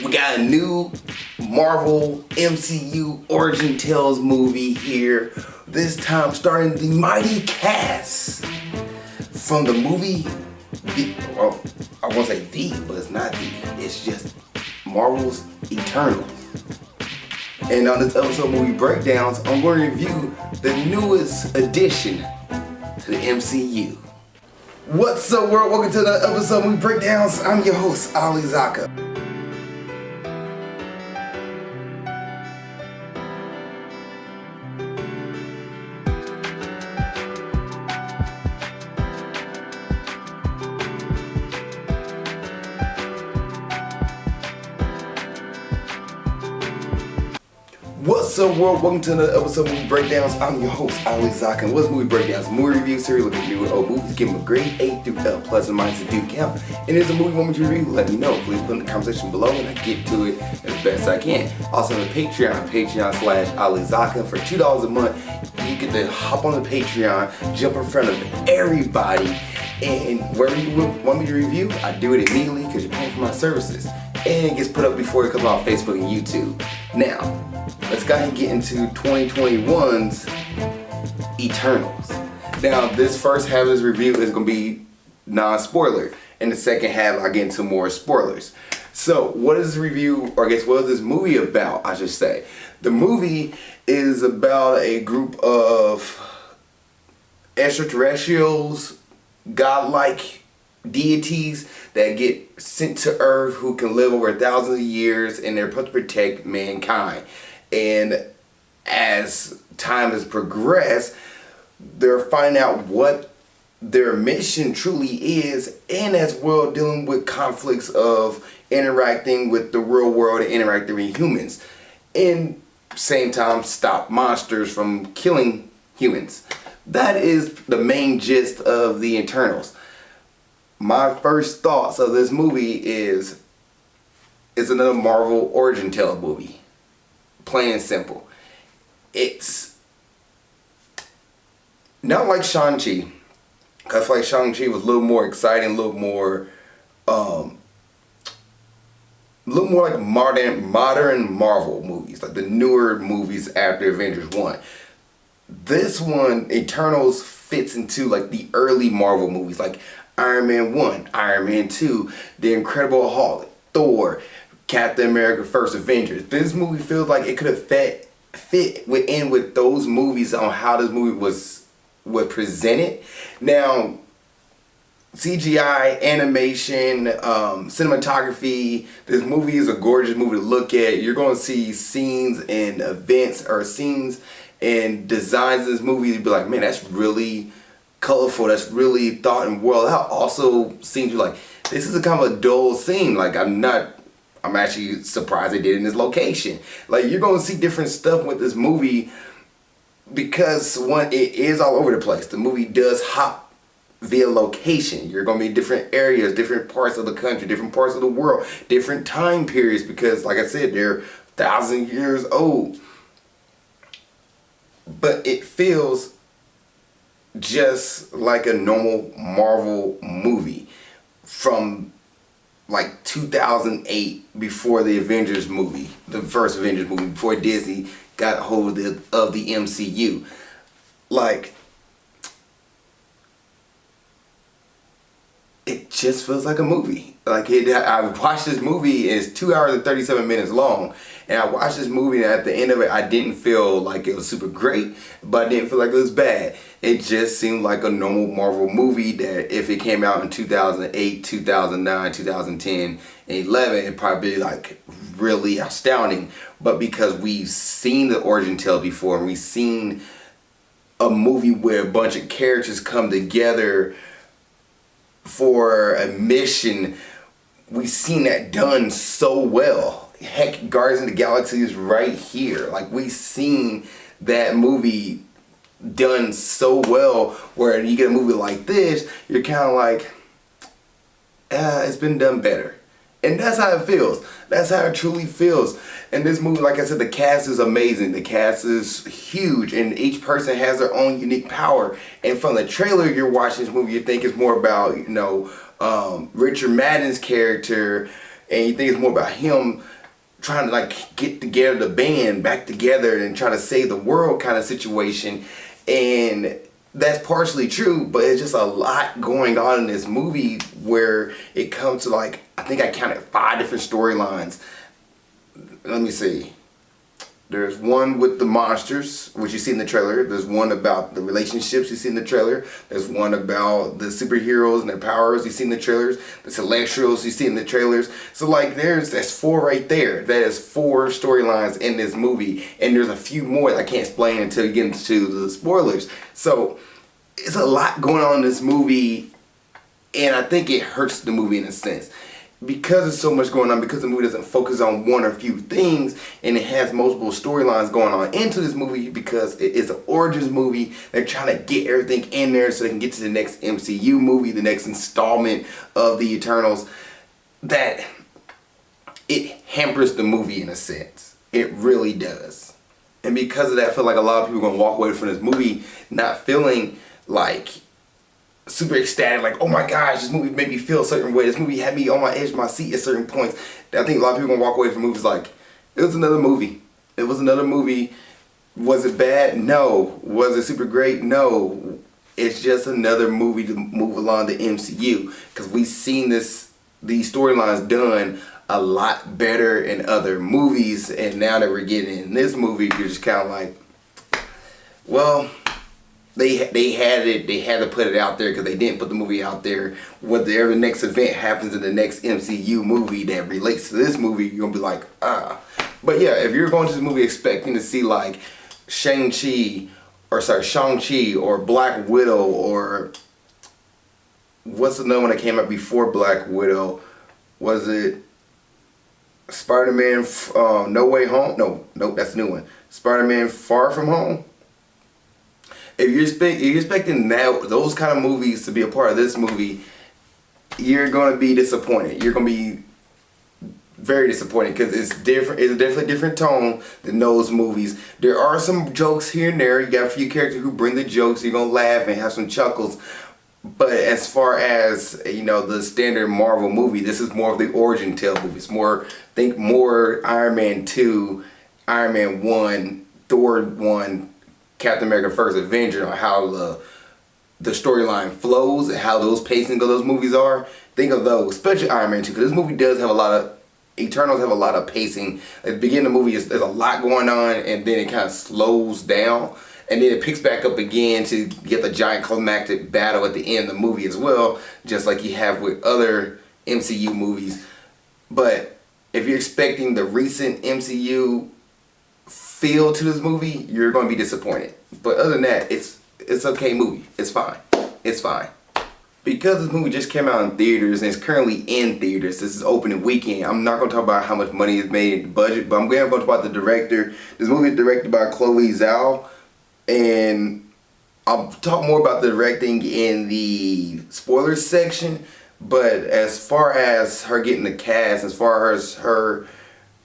We got a new Marvel MCU Origin Tales movie here. This time starring the mighty cast from the movie, well, I won't say the, but it's not the, it's just Marvel's Eternals. And on this episode Movie Breakdowns, I'm going to review the newest addition to the MCU. What's up, world? Welcome to another episode of Movie Breakdowns. I'm your host, Zakka. What's up, world? Welcome to another episode of Movie Breakdowns. I'm your host, Zakka. And what's Movie Breakdowns? A movie review series looking at new and old movies, give them a grade A through L, plus and minus a due count. And if there's a movie you want me to review, let me know. Please put in the comment section below and I get to it as best I can. Also on the Patreon/Zakka. For $2 a month, you get to hop on the Patreon, jump in front of everybody, and wherever you want me to review, I do it immediately because you're paying for my services. And it gets put up before it comes out on Facebook and YouTube. Now, let's go ahead and get into 2021's Eternals. Now, this first half of this review is going to be non-spoiler. In the second half, I'll get into more spoilers. So, what is this review, or I guess what is this movie about, I should say? The movie is about a group of extraterrestrials, godlike deities that get sent to Earth who can live over thousands of years, and they're supposed to protect mankind. And as time has progressed, they're finding out what their mission truly is, and as well dealing with conflicts of interacting with the real world and interacting with humans. And same time stop monsters from killing humans. That is the main gist of the Eternals. My first thoughts of this movie is it's another Marvel Origin Tale movie. Plain and simple. It's not like Shang-Chi, because like Shang-Chi was a little more exciting, a little more like modern Marvel movies, like the newer movies after Avengers 1. This one, Eternals, fits into like the early Marvel movies, like Iron Man 1, Iron Man 2, The Incredible Hulk, Thor, Captain America, First Avengers. This movie feels like it could have fit in with those movies on how this movie was presented. Now, CGI, animation, cinematography, this movie is a gorgeous movie to look at. You're going to see scenes and events or scenes and designs in this movie to be like, man, that's really colorful, that's really thought and well. That also seems like this is a kind of a dull scene. Like I'm actually surprised they did it in this location. Like you're gonna see different stuff with this movie because one, it is all over the place. The movie does hop via location. You're gonna be in different areas, different parts of the country, different parts of the world, different time periods, because like I said, they're 1,000 years old. But it feels just like a normal Marvel movie from like 2008, before the Avengers movie, the first Avengers movie, before Disney got hold of the MCU. Like, it just feels like a movie. Like I watched this movie, and it's 2 hours and 37 minutes long, and I watched this movie, and at the end of it I didn't feel like it was super great, but I didn't feel like it was bad. It just seemed like a normal Marvel movie that if it came out in 2008, 2009, 2010, and 11, it'd probably be like really astounding. But because we've seen the origin tale before, and we've seen a movie where a bunch of characters come together for a mission, we've seen that done so well. Heck, Guardians of the Galaxy is right here. Like, we've seen that movie done so well, where you get a movie like this, you're kind of like, it's been done better. And that's how it feels. That's how it truly feels. And this movie, like I said, the cast is amazing. The cast is huge, and each person has their own unique power. And from the trailer you're watching this movie, you think it's more about, Richard Madden's character and you think it's more about him trying to like get together the band back together and try to save the world kind of situation. And that's partially true, but it's just a lot going on in this movie where it comes to like, I think I counted 5 different storylines. Let me see. There's one with the monsters, which you see in the trailer. There's one about the relationships you see in the trailer. There's one about the superheroes and their powers you see in the trailers. The celestials you see in the trailers. So like that's 4 right there. That is 4 storylines in this movie. And there's a few more that I can't explain until you get into the spoilers. So it's a lot going on in this movie, and I think it hurts the movie in a sense. Because there's so much going on, because the movie doesn't focus on one or few things, and it has multiple storylines going on into this movie, because it is an origins movie. They're trying to get everything in there so they can get to the next MCU movie, the next installment of the Eternals, that it hampers the movie in a sense. It really does. And because of that, I feel like a lot of people are going to walk away from this movie not feeling like super ecstatic, like, oh my gosh, this movie made me feel a certain way. This movie had me on my edge of my seat at certain points. I think a lot of people are gonna walk away from movies like, it was another movie. It was another movie. Was it bad? No. Was it super great? No. It's just another movie to move along the MCU, because we've seen these storylines done a lot better in other movies, and now that we're getting in this movie, you're just kind of like, well, They had to put it out there, because they didn't put the movie out there. Whatever the next event happens in the next MCU movie that relates to this movie, you're going to be like, ah. But yeah, if you're going to this movie expecting to see like Shang-Chi or Black Widow, or what's another one that came out before Black Widow? Was it Spider-Man No Way Home? No, that's the new one. Spider-Man Far From Home? If you're expecting those kind of movies to be a part of this movie, you're going to be disappointed. You're going to be very disappointed, because it's different. It's a definitely different tone than those movies. There are some jokes here and there. You got a few characters who bring the jokes. You're going to laugh and have some chuckles. But as far as, you know, the standard Marvel movie, this is more of the origin tale movie. It's more, think more Iron Man 2, Iron Man 1, Thor 1, Captain America First Avenger, on how the storyline flows and how those pacing of those movies are. Think of those, especially Iron Man 2, because this movie does have a lot of, Eternals have a lot of pacing. At the beginning of the movie, there's a lot going on, and then it kind of slows down, and then it picks back up again to get the giant climactic battle at the end of the movie as well, just like you have with other MCU movies. But if you're expecting the recent MCU feel to this movie, you're going to be disappointed. But other than that, it's okay movie. It's fine. It's fine. Because this movie just came out in theaters and it's currently in theaters, this is opening weekend, I'm not going to talk about how much money is made in the budget, but I'm going to talk about the director. This movie is directed by Chloe Zhao, and I'll talk more about the directing in the spoilers section. But as far as her getting the cast, as far as her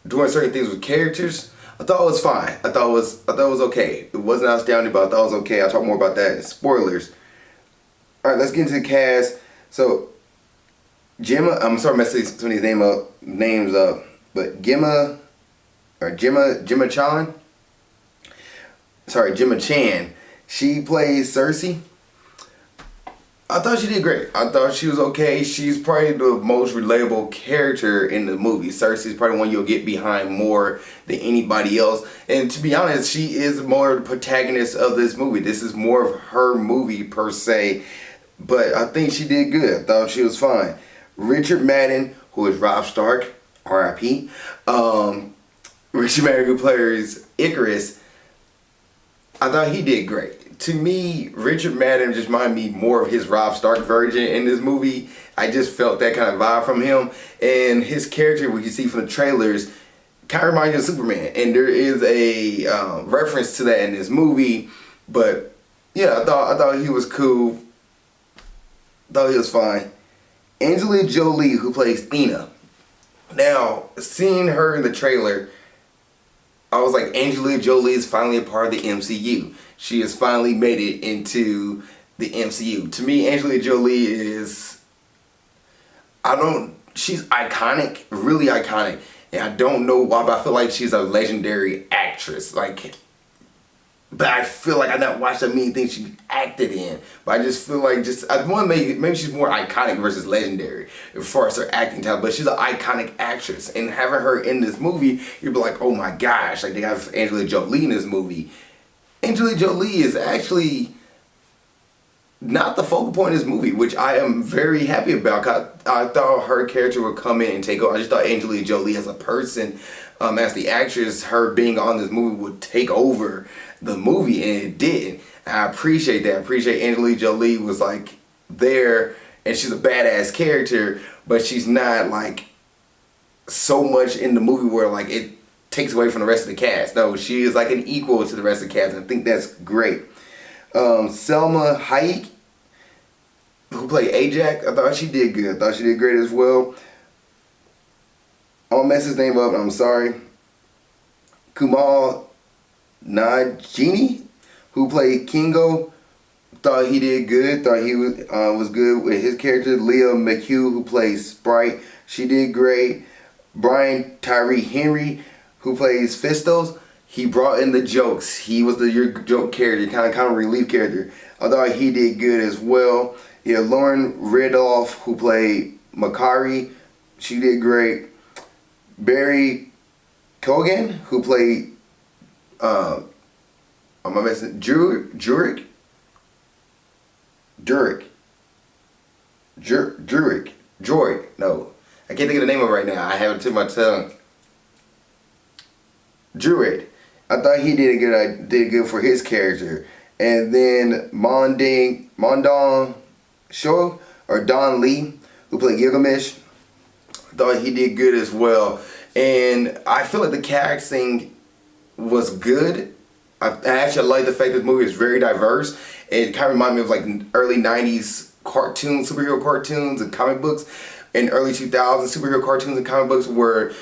doing certain things with characters, I thought it was fine. I thought it was okay. It wasn't outstanding, but I thought it was okay. I'll talk more about that in spoilers. Alright, let's get into the cast. So, Gemma, I'm sorry messing some of these names up, but Gemma Chan, she plays Cersei. I thought she did great. I thought she was okay. She's probably the most relatable character in the movie. Cersei's probably one you'll get behind more than anybody else. And to be honest, she is more the protagonist of this movie. This is more of her movie per se. But I think she did good. I thought she was fine. Richard Madden, who is Robb Stark, R.I.P. Richard Madden, who plays Icarus, I thought he did great. To me, Richard Madden just reminded me more of his Robb Stark version in this movie. I just felt that kind of vibe from him. And his character, what you see from the trailers, kind of reminds me of Superman. And there is a reference to that in this movie. But yeah, I thought he was cool. Thought he was fine. Angelina Jolie, who plays Thena. Now, seeing her in the trailer, I was like, Angelina Jolie is finally a part of the MCU. She has finally made it into the MCU. To me, Angelina Jolie is, I don't she's iconic, really iconic. And I don't know why, but I feel like she's a legendary actress. Like, but I feel like I've not watched that many things she acted in. But I just feel like maybe she's more iconic versus legendary as far as her acting talent. But she's an iconic actress, and having her in this movie, you'd be like, oh my gosh! Like they have Angelina Jolie in this movie. Angelina Jolie is actually not the focal point of this movie, which I am very happy about. I thought her character would come in and take over. I just thought Angelina Jolie as a person, as the actress, her being on this movie would take over the movie, and it didn't. And I appreciate that. I appreciate Angelina Jolie was like there, and she's a badass character, but she's not like so much in the movie where like it takes away from the rest of the cast. No, she is like an equal to the rest of the cast, and I think that's great. Selma Hayek, who played Ajax, I thought she did good. I thought she did great as well. I'll mess his name up, I'm sorry. Kumail Nanjiani, who played Kingo, thought he did good. Thought he was good with his character. Leah McHugh, who plays Sprite, she did great. Brian Tyree Henry, who plays Fistos, he brought in the jokes. He was your joke character, kind of relief character. I thought he did good as well. Yeah, Lauren Ridloff, who played Makari, she did great. Barry Kogan, who played am I messing? Jurek? No, I can't think of the name of it right now. I have it to my tongue. Druid. I thought he did good for his character. And then Mondong Sho, or Don Lee, who played Gilgamesh, I thought he did good as well. And I feel like the casting was good. I actually like the fact that this movie is very diverse. It kind of reminded me of like early 90s cartoons, superhero cartoons and comic books, and early 2000s superhero cartoons and comic books, where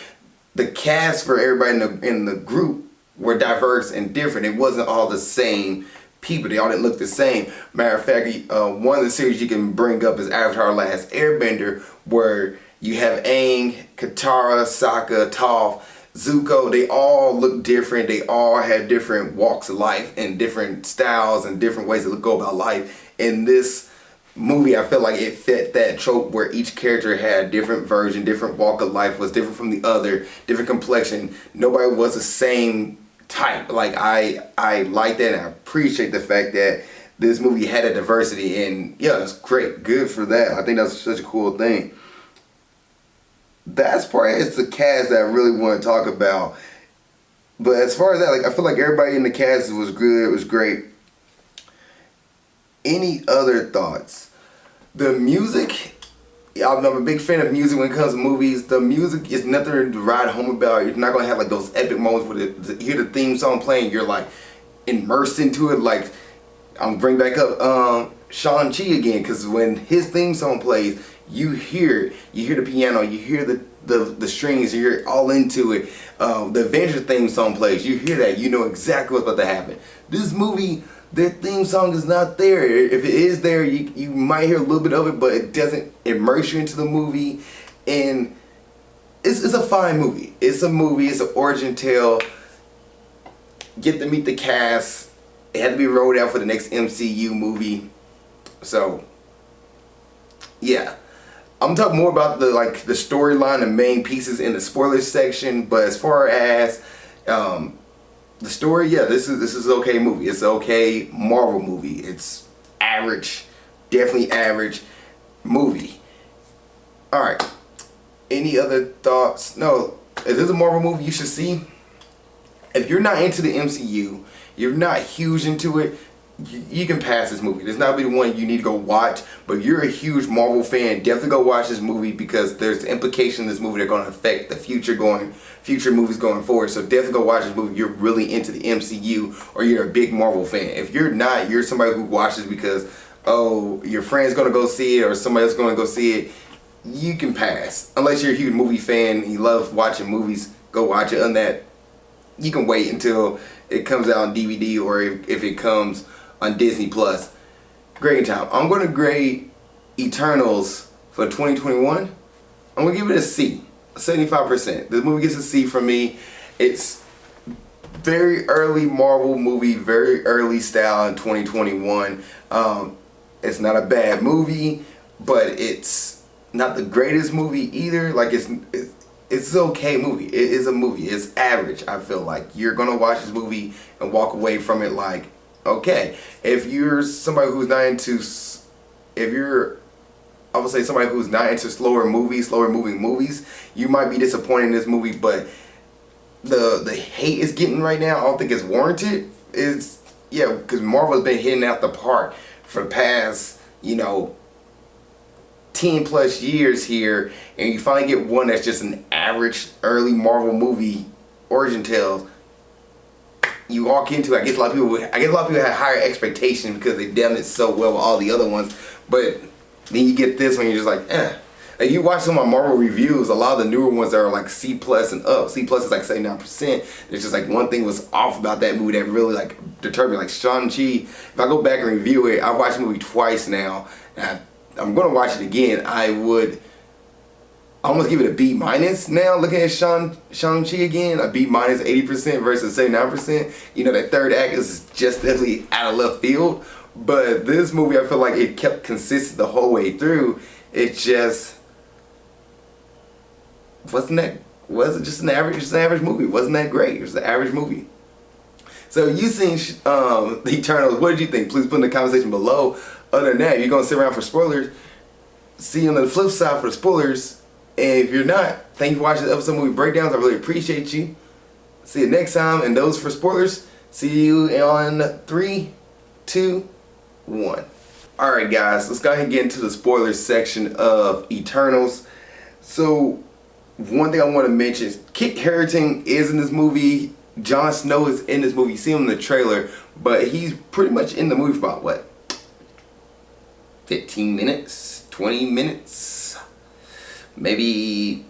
the cast for everybody in the group were diverse and different. It wasn't all the same people. They all didn't look the same. Matter of fact, one of the series you can bring up is Avatar: Last Airbender, where you have Aang, Katara, Sokka, Toph, Zuko. They all look different. They all have different walks of life and different styles and different ways to go about life. In this movie, I feel like it fit that trope where each character had a different version, different walk of life, was different from the other, different complexion. Nobody was the same type. Like I like that, and I appreciate the fact that this movie had a diversity, and yeah, it's great. Good for that. I think that's such a cool thing. That's probably the cast that I really want to talk about. But as far as that, like I feel like everybody in the cast was good. It was great. Any other thoughts? The music, I'm a big fan of music when it comes to movies. The music is nothing to ride home about. You're not going to have like those epic moments where you hear the theme song playing, you're like immersed into it. Like, I'm bring back up Shang-Chi again, because when his theme song plays, you hear it. You hear the piano, you hear the strings, you're all into it. The Avengers theme song plays, you hear that, you know exactly what's about to happen. This movie, their theme song is not there. If it is there, you might hear a little bit of it, but it doesn't immerse you into the movie. And it's a fine movie. It's a movie, it's an origin tale. Get to meet the cast. It had to be rolled out for the next MCU movie. So, yeah. I'm talking more about the storyline, the main pieces in the spoilers section. But as far as the story, yeah, this is an okay movie. It's an okay Marvel movie. It's average, definitely average movie. All right. Any other thoughts? No. If this is a Marvel movie, you should see. If you're not into the MCU, you're not huge into it, you can pass this movie. This not be the one you need to go watch, but if you're a huge Marvel fan, definitely go watch this movie, because there's implications in this movie that are going to affect the future movies going forward. So definitely go watch this movie if you're really into the MCU or you're a big Marvel fan. If you're not, you're somebody who watches because, oh, your friend's going to go see it or somebody else is going to go see it, you can pass. Unless you're a huge movie fan and you love watching movies, go watch it. On that, you can wait until it comes out on DVD or if it comes on Disney Plus. Great time. I'm going to grade Eternals for 2021 I'm gonna give it a C, 75%. This movie gets a C from me. It's very early Marvel movie, very early style in 2021. It's not a bad movie, but it's not the greatest movie either. Like it's an okay movie. It is a movie. It's average. I feel like you're gonna watch this movie and walk away from it like, okay. If you're somebody who's not into, I would say somebody who's not into slower moving movies, you might be disappointed in this movie. But the hate it's getting right now, I don't think it's warranted. Because Marvel's been hitting out the park for the past, 10 plus years here, and you finally get one that's just an average early Marvel movie origin tale. You walk into it, I guess a lot of people had higher expectations because they done it so well with all the other ones, but then you get this one, you're just like, eh. Like you watch some of my Marvel reviews, a lot of the newer ones that are like C plus and up. C plus is like 79%. There's just like one thing was off about that movie that really like deterred me. Like Shang-Chi, if I go back and review it, I've watched the movie twice now, and I'm gonna watch it again. I would almost give it a B minus now. Looking at Shang-Chi again, a B minus, 80% versus 79%. That third act is just definitely out of left field. But this movie, I feel like it kept consistent the whole way through. It just was just an average movie. It wasn't that great. It was an average movie. So you seen The Eternals. What did you think? Please put in the comment section below. Other than that, if you're going to sit around for spoilers, see you on the flip side for the spoilers. And if you're not, thank you for watching the episode movie breakdowns. I really appreciate you. See you next time. And those for spoilers, see you on 3, 2, 1. Alright guys, let's go ahead and get into the spoilers section of Eternals. So, one thing I want to mention is Kit Harington is in this movie. Jon Snow is in this movie. You see him in the trailer, but he's pretty much in the movie for about, what, 15 minutes, 20 minutes, maybe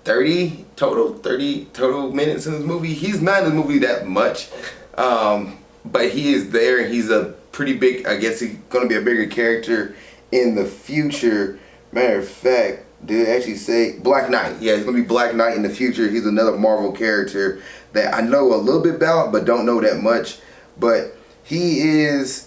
30 total minutes in this movie. He's not in the movie that much, but he is there. He's a pretty big, I guess he's going to be a bigger character in the future. Matter of fact, did it actually say Black Knight? Yeah, he's going to be Black Knight in the future. He's another Marvel character that I know a little bit about, but don't know that much. But he's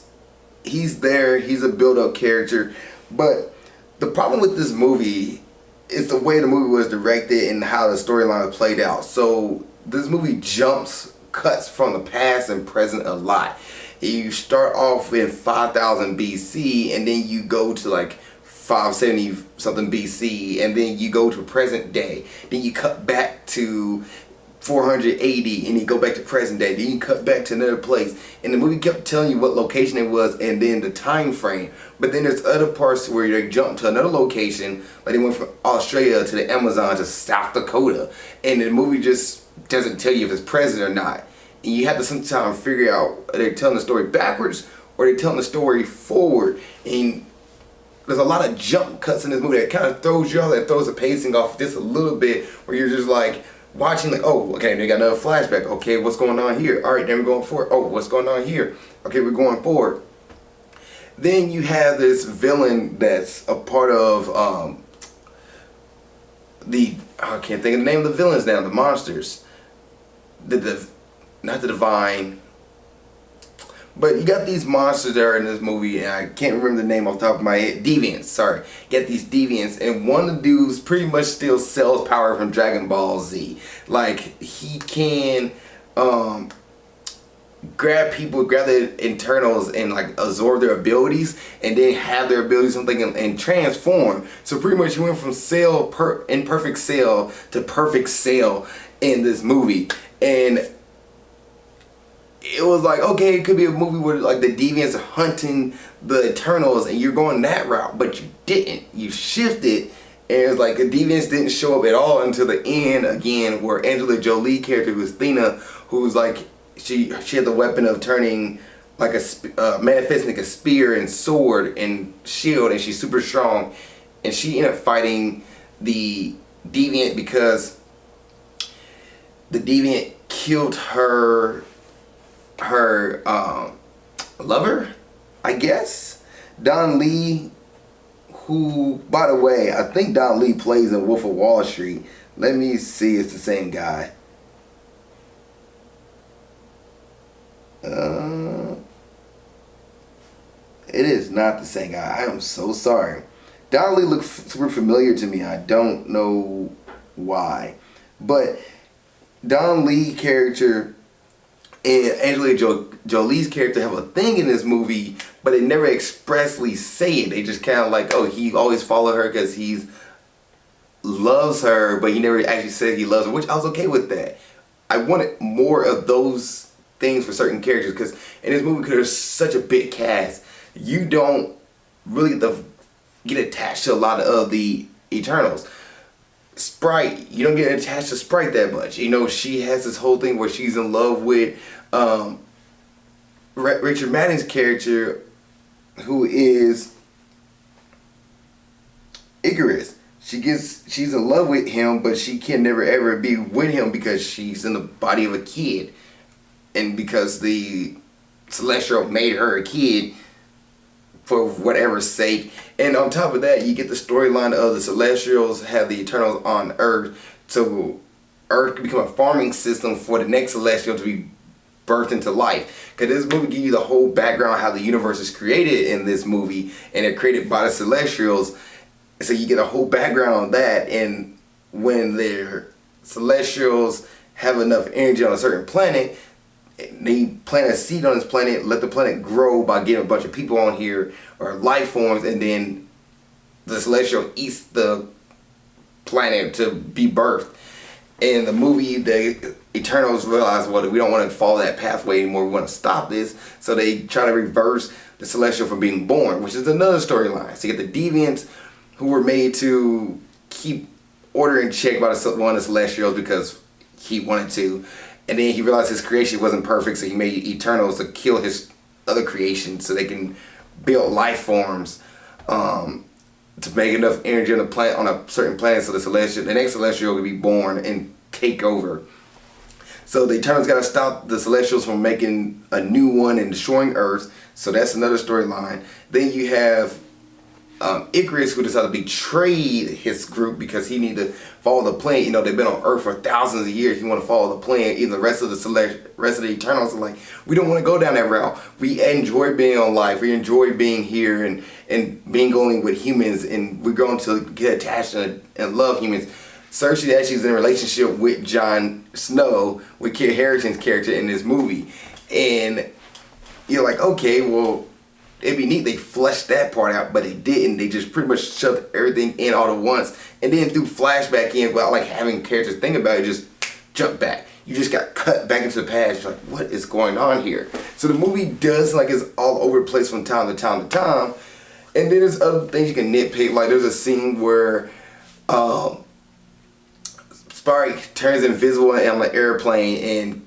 there. He's a build-up character. But the problem with this movie is the way the movie was directed and how the storyline played out. So this movie cuts from the past and present a lot. You start off in 5000 BC, and then you go to like 570 something BC, and then you go to present day. Then you cut back to 480, and you go back to present day. Then you cut back to another place, and the movie kept telling you what location it was and then the time frame. But then there's other parts where they jump to another location, like they went from Australia to the Amazon to South Dakota, and the movie just doesn't tell you if it's present or not. And you have to sometimes figure out, are they telling the story backwards or are they telling the story forward? And there's a lot of jump cuts in this movie that kind of throws you off, that throws the pacing off just a little bit, where you're just like watching like, oh, okay, they got another flashback. Okay, what's going on here? All right, then we're going forward. Oh, what's going on here? Okay, we're going forward. Then you have this villain that's a part of I can't think of the name of the villains now, the monsters. Not the Divine, but you got these monsters that are in this movie, and I can't remember the name off the top of my head. Deviants, sorry. You got these Deviants, and one of the dudes pretty much still sells power from Dragon Ball Z. Like, he can grab the internals and like absorb their abilities, and then have their abilities and transform. So pretty much you went from imperfect cell to perfect cell in this movie. And it was like, okay, it could be a movie where like the Deviants are hunting the Eternals and you're going that route, but you didn't. You shifted, and it was like the Deviants didn't show up at all until the end again, where Angela Jolie character, who was Athena, who's like, she had the weapon of turning like manifesting like a spear and sword and shield, and she's super strong, and she ended up fighting the Deviant because the Deviant killed her lover, I guess, Don Lee, who, by the way, I think Don Lee plays in Wolf of Wall Street. Let me see, it's the same guy. It is not the same guy. I am so sorry. Don Lee looks super familiar to me. I don't know why. But Don Lee character and Angelina Jolie's character have a thing in this movie, but they never expressly say it. They just kind of like, oh, he always followed her because he loves her, but he never actually said he loves her, which I was okay with that. I wanted more of those things for certain characters, because in this movie, because there's such a big cast, you don't really get attached to a lot of the Eternals. Sprite, you don't get attached to Sprite that much. You know, she has this whole thing where she's in love with Richard Madden's character, who is Icarus. She's in love with him, but she can never ever be with him because she's in the body of a kid, and because the Celestial made her a kid for whatever sake. And on top of that, you get the storyline of the Celestials have the Eternals on Earth, so Earth can become a farming system for the next Celestial to be birthed into life. Because this movie gives you the whole background how the universe is created in this movie, and they're created by the Celestials. So you get a whole background on that, and when their Celestials have enough energy on a certain planet, they plant a seed on this planet, let the planet grow by getting a bunch of people on here, or life forms, and then the Celestial eats the planet to be birthed. In the movie, the Eternals realize, well, we don't want to follow that pathway anymore, we want to stop this, so they try to reverse the Celestial from being born, which is another storyline. So you get the Deviants, who were made to keep order in check by one of the Celestials because he wanted to. And then he realized his creation wasn't perfect, so he made Eternals to kill his other creations so they can build life forms to make enough energy on the planet, on a certain planet, so the next Celestial will be born and take over. So the Eternals got to stop the Celestials from making a new one and destroying Earth. So that's another storyline. Then you have Icarus, who decided to betray his group because he needed to follow the plan. You know, they've been on Earth for thousands of years. He want to follow the plan. Even the rest of the Eternals are like, we don't want to go down that route. We enjoy being on life. We enjoy being here and being going with humans, and we're going to get attached and love humans. Cersei actually is in a relationship with Jon Snow, with Kit Harington's character in this movie, and you're like, okay, well, it'd be neat they fleshed that part out, but they didn't. They just pretty much shoved everything in all at once, and then threw flashback in without like having characters think about it, just jump back. You just got cut back into the past. You're like, what is going on here? So the movie does like it's all over the place from time to time to time, and then there's other things you can nitpick. Like there's a scene where Spike turns invisible on the airplane, and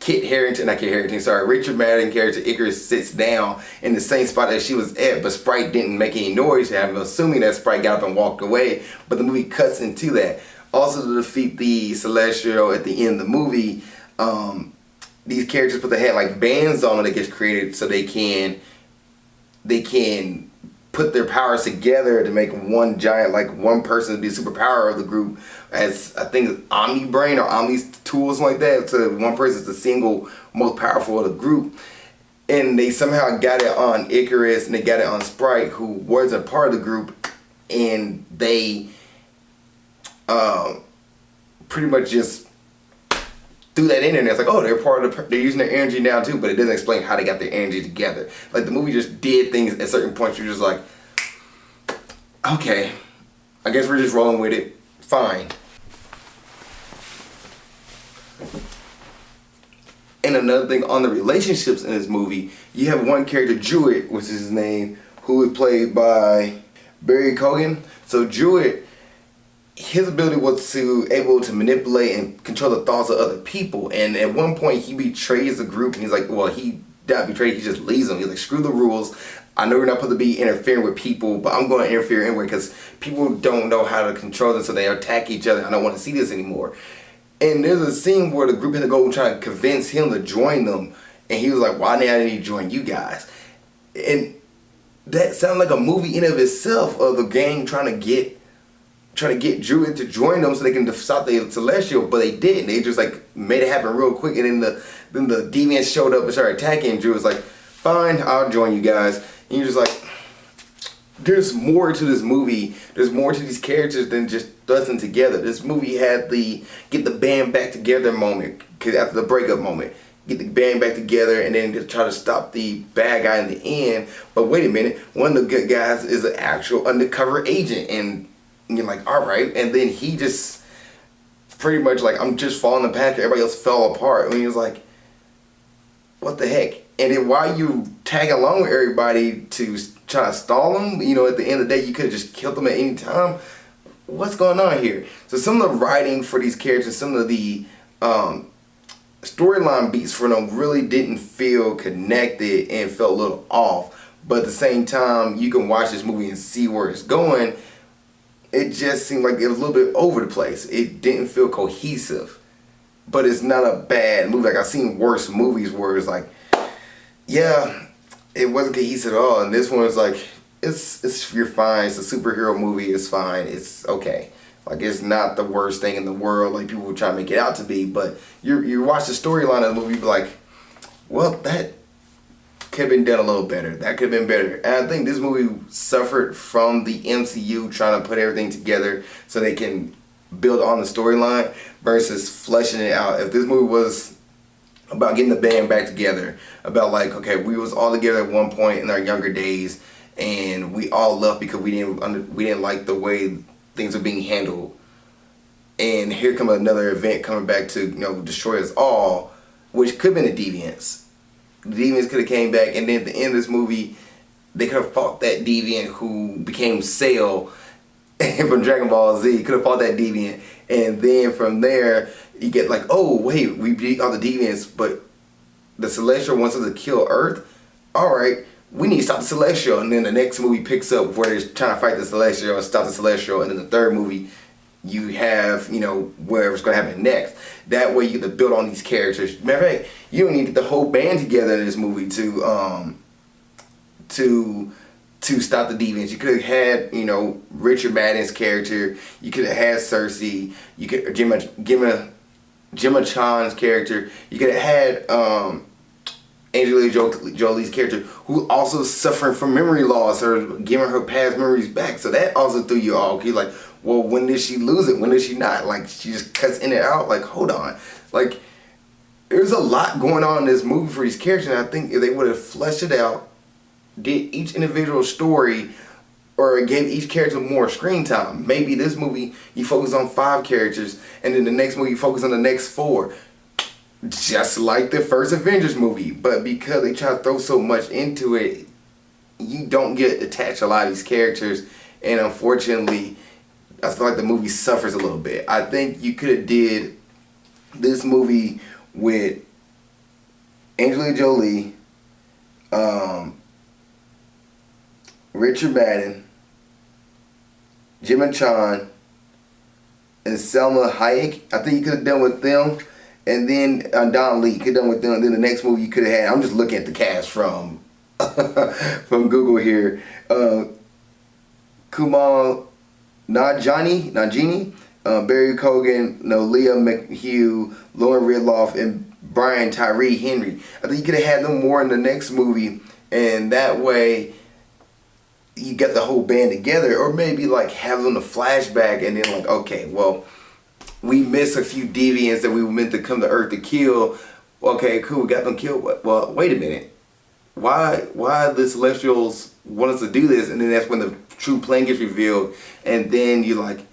Richard Madden character Icarus sits down in the same spot that she was at, but Sprite didn't make any noise. I'm assuming that Sprite got up and walked away, but the movie cuts into that. Also, to defeat the Celestial at the end of the movie, these characters put the head like bands on that gets created so they can put their powers together to make one giant, like one person to be the superpower of the group, as I think it's Omni Brain or Omni tools like that. So one person is the single most powerful of the group. And they somehow got it on Icarus and they got it on Sprite, who wasn't part of the group, and they pretty much just threw that in there, and it's like, oh, they're using their energy now too, but it doesn't explain how they got their energy together. Like the movie just did things at certain points. You're just like, okay, I guess we're just rolling with it. Fine. And another thing on the relationships in this movie, you have one character, Jewett, which is his name, who is played by Barry Keoghan. So Jewett, his ability was able to manipulate and control the thoughts of other people, and at one point he betrays the group, and he's like, well, he not betrayed, he just leaves them. He's like, screw the rules, I know you're not supposed to be interfering with people, but I'm going to interfere anyway because people don't know how to control them, so they attack each other. I don't want to see this anymore. And there's a scene where the group had to go and try to convince him to join them, and he was like, why didn't I need to join you guys? And that sounded like a movie in of itself, of the gang trying to get Druid to join them so they can stop the Celestial, but they didn't. They just like made it happen real quick, and then the deviants showed up and started attacking. Druid was like, "Fine, I'll join you guys." And you're just like, there's more to this movie. There's more to these characters than just thrusting together. This movie had the get the band back together moment, cause after the breakup moment. Get the band back together and then just try to stop the bad guy in the end. But wait a minute, one of the good guys is an actual undercover agent, and you're like, all right. And then he just pretty much like, I'm just following the pack. Everybody else fell apart. And he was like, what the heck? And then while you tag along with everybody to try to stall them, you know, at the end of the day, you could have just killed them at any time. What's going on here? So some of the writing for these characters, some of the storyline beats for them really didn't feel connected and felt a little off. But at the same time, you can watch this movie and see where it's going. It just seemed like it was a little bit over the place. It didn't feel cohesive. But it's not a bad movie. Like, I've seen worse movies where it's like, yeah, it wasn't cohesive at all. And this one was like, you're fine. It's a superhero movie. It's fine. It's okay. Like, it's not the worst thing in the world like people try to make it out to be. But you watch the storyline of the movie, you be like, well, that could have been done a little better. That could have been better. And I think this movie suffered from the MCU trying to put everything together so they can build on the storyline versus fleshing it out. If this movie was about getting the band back together, about like, okay, we was all together at one point in our younger days, and we all left because we didn't like the way things are being handled, and here comes another event coming back to, you know, destroy us all, which could have been the Deviants. The Deviants could have came back, and then at the end of this movie, they could have fought that Deviant who became Cell from Dragon Ball Z. Could have fought that Deviant, and then from there you get like, oh wait, we beat all the Deviants, but the Celestial wants us to kill Earth. All right, we need to stop the Celestial. And then the next movie picks up where they're trying to fight the Celestial and stop the Celestial, and then the third movie you have, you know, whatever's going to happen next. That way you get to build on these characters. Matter of fact, you don't need to get the whole band together in this movie to stop the Deviants. You could have had, you know, Richard Madden's character. You could have had Cersei. You could Gemma Chan's character. You could have had Angelina Jolie's character, who also suffering from memory loss or giving her past memories back. So that also threw you off. You're like, well, when did she lose it? When did she not? Like, she just cuts in and out. Like, hold on. Like, there's a lot going on in this movie for these characters. And I think if they would have fleshed it out, did each individual story, or gave each character more screen time. Maybe this movie, you focus on 5 characters, and then the next movie, you focus on the next 4. Just like the first Avengers movie. But because they try to throw so much into it, you don't get attached to a lot of these characters. And unfortunately, I feel like the movie suffers a little bit. I think you could have did this movie with Angelina Jolie, Richard Madden, Gemma Chan, and Selma Hayek. I think you could have done with them. And then Don Lee, you could have done with them. And then the next movie you could have had, I'm just looking at the cast from from Google here. Kumail Nanjiani, Barry Cogan, Leah McHugh, Lauren Ridloff, and Brian Tyree Henry. I think you could have had them more in the next movie, and that way you get the whole band together. Or maybe like have them a flashback, and then like, okay, well, we missed a few deviants that we were meant to come to Earth to kill. Okay, cool, we got them killed. Well, wait a minute. Why the Celestials want us to do this? And then that's when the true plan gets revealed. And then you're like,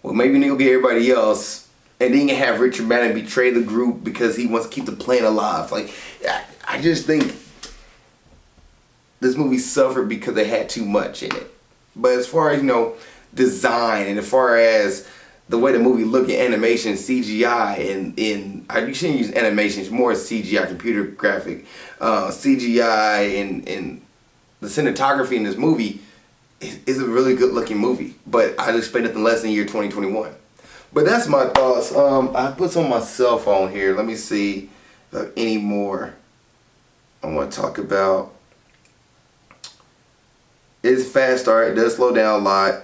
well, maybe we need to get everybody else. And then you have Richard Madden betray the group because he wants to keep the plan alive. Like, I just think this movie suffered because they had too much in it. But as far as, you know, design, and as far as the way the movie looked at animation, CGI, and you shouldn't use animation, it's more CGI, computer graphic, CGI, and the cinematography in this movie is a really good looking movie. But I'd expect nothing less than year 2021. But that's my thoughts. I put some on my cell phone here. Let me see if I have any more I want to talk about. It's a fast start. It does slow down a lot.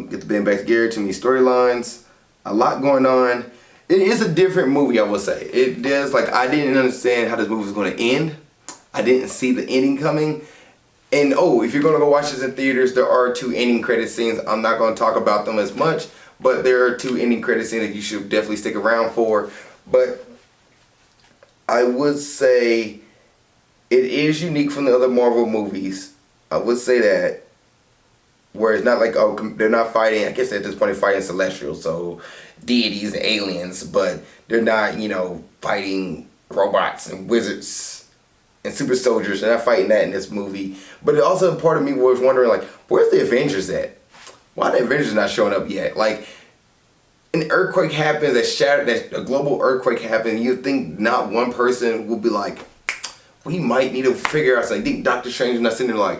Get the band back together. Too many storylines. A lot going on. It is a different movie, I will say. It does, like, I didn't understand how this movie was going to end. I didn't see the ending coming. And oh, if you're going to go watch this in theaters, there are 2 ending credit scenes. I'm not going to talk about them as much, but there are 2 ending credit scenes that you should definitely stick around for. But I would say it is unique from the other Marvel movies. I would say that. Where it's not like, oh, they're not fighting, I guess at this point they're fighting Celestials, so deities and aliens, but they're not, you know, fighting robots and wizards and super soldiers. They're not fighting that in this movie. But it also, part of me was wondering, like, where's the Avengers at? Why are the Avengers not showing up yet? Like, an earthquake happens, a global earthquake happens, you'd think not one person will be like, we might need to figure out something. I think Doctor Strange is not sitting there like,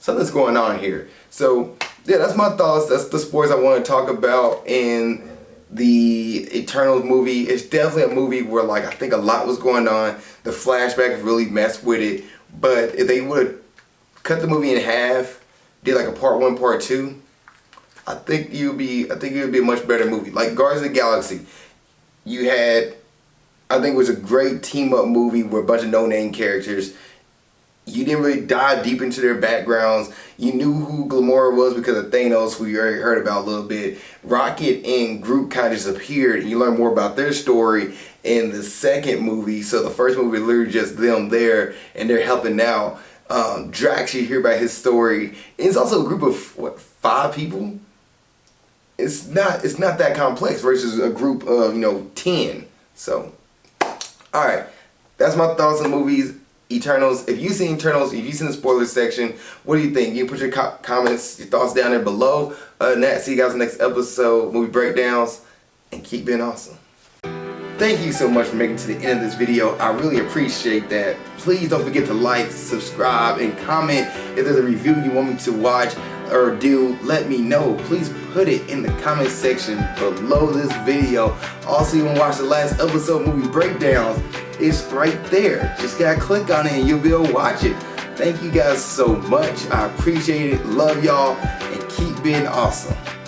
something's going on here. So, yeah, that's my thoughts. That's the spoilers I want to talk about in the Eternals movie. It's definitely a movie where, like, I think a lot was going on. The flashbacks really messed with it. But if they would have cut the movie in half, did like a part 1, part 2, I think it would be a much better movie. Like Guardians of the Galaxy, you had, I think it was a great team up movie with a bunch of no-name characters. You didn't really dive deep into their backgrounds. You knew who Gamora was because of Thanos, who you already heard about a little bit. Rocket and Groot kind of just appeared, and you learn more about their story in the second movie. So the first movie was literally just them there, and they're helping out. Drax, you hear about his story. And it's also a group of, what, 5 people? It's not that complex versus a group of, 10. So, alright. That's my thoughts on movies. Eternals. If you've seen Eternals, if you've seen the spoiler section, what do you think? You can put your comments, your thoughts down there below. Other than that, see you guys in the next episode, movie breakdowns, and keep being awesome. Thank you so much for making it to the end of this video. I really appreciate that. Please don't forget to like, subscribe, and comment. If there's a review you want me to watch or do, let me know. Please put it in the comment section below this video. Also, you want to watch the last episode, movie breakdowns, it's right there. Just gotta click on it and you'll be able to watch it. Thank you guys so much. I appreciate it. Love y'all, and keep being awesome.